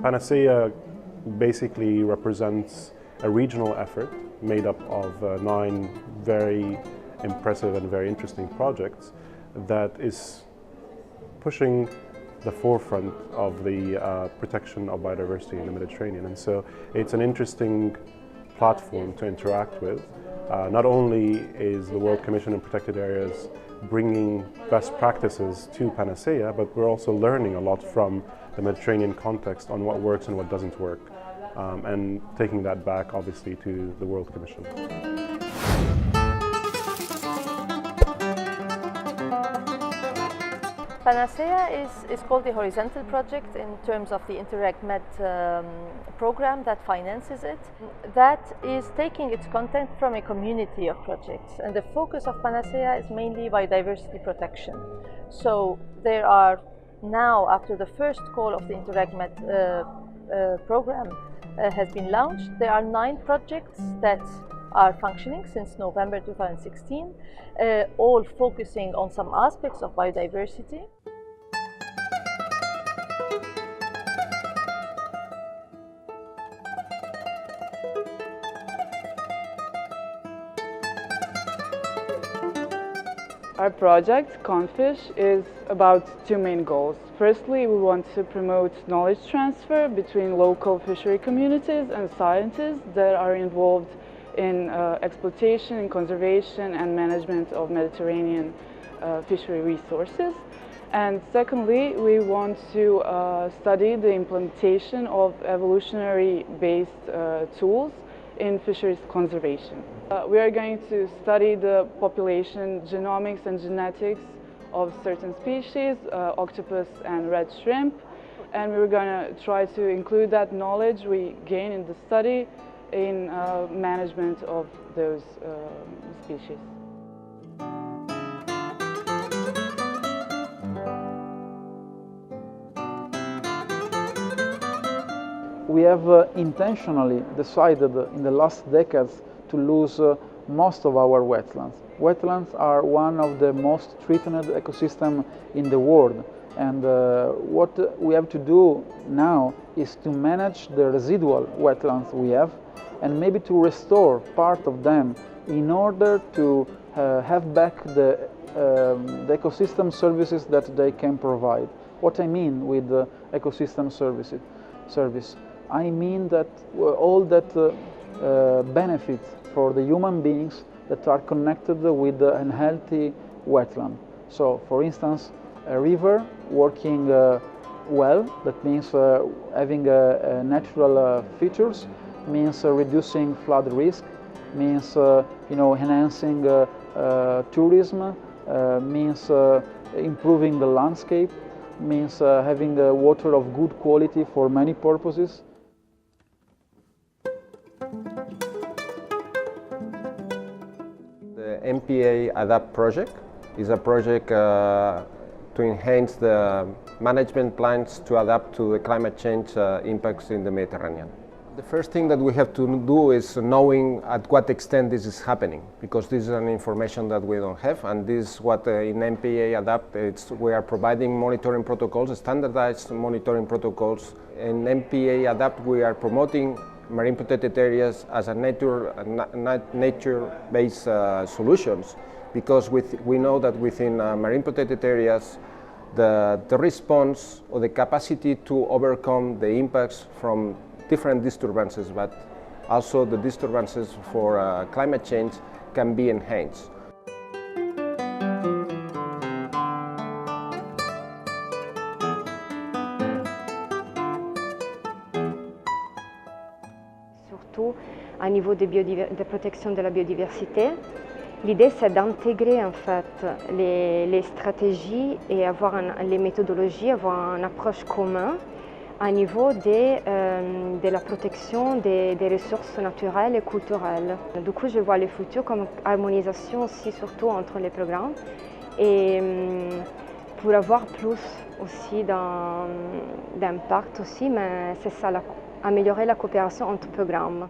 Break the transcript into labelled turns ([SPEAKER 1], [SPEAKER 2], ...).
[SPEAKER 1] PANACeA basically represents a regional effort made up of 9 very impressive and very interesting projects that is pushing the forefront of the protection of biodiversity in the Mediterranean. And so it's an interesting platform to interact with. Not only is the World Commission on Protected Areas bringing best practices to PANACeA, but we're also learning a lot from the Mediterranean context on what works and what doesn't work, and taking that back obviously to the World Commission.
[SPEAKER 2] PANACeA is called the horizontal project in terms of the InterregMed program that finances it. That is taking its content from a community of projects, and the focus of PANACeA is mainly biodiversity protection. So there are now, after the first call of the InterregMed program has been launched, there are 9 projects that are functioning since November 2016, all focusing on some aspects of biodiversity.
[SPEAKER 3] Our project, Confish, is about 2 main goals. Firstly, we want to promote knowledge transfer between local fishery communities and scientists that are involved in exploitation and conservation and management of Mediterranean fishery resources. And secondly, we want to study the implementation of evolutionary-based tools in fisheries conservation. We are going to study the population genomics and genetics of certain species, octopus and red shrimp, and we're going to try to include that knowledge we gain in the study in management of those species.
[SPEAKER 4] We have intentionally decided in the last decades to lose most of our wetlands. Wetlands are one of the most threatened ecosystems in the world, and what we have to do now is to manage the residual wetlands we have and maybe to restore part of them in order to have back the ecosystem services that they can provide. What I mean with ecosystem service, I mean that all that benefits for the human beings that are connected with a healthy wetland. So, for instance, a river working well, that means having natural features, means reducing flood risk, means enhancing tourism, means improving the landscape, means having water of good quality for many purposes.
[SPEAKER 5] The MPA ADAPT project is a project to enhance the management plans to adapt to the climate change impacts in the Mediterranean. The first thing that we have to do is knowing at what extent this is happening, because this is an information that we don't have, and this is what in MPA ADAPT we are providing monitoring protocols, standardized monitoring protocols. In MPA ADAPT we are promoting marine protected areas as a nature-based solutions, because we know that within marine protected areas the response or the capacity to overcome the impacts from different disturbances, but also the disturbances for climate change can be enhanced.
[SPEAKER 6] Surtout à niveau de protection de la biodiversité. L'idée, c'est d'intégrer en fait les stratégies et avoir les méthodologies, avoir une approche commune à niveau de la protection des ressources naturelles et culturelles. Du coup, je vois le futur comme harmonisation aussi, surtout entre les programmes, et pour avoir plus aussi d'impact aussi, mais c'est ça, améliorer la coopération entre programmes.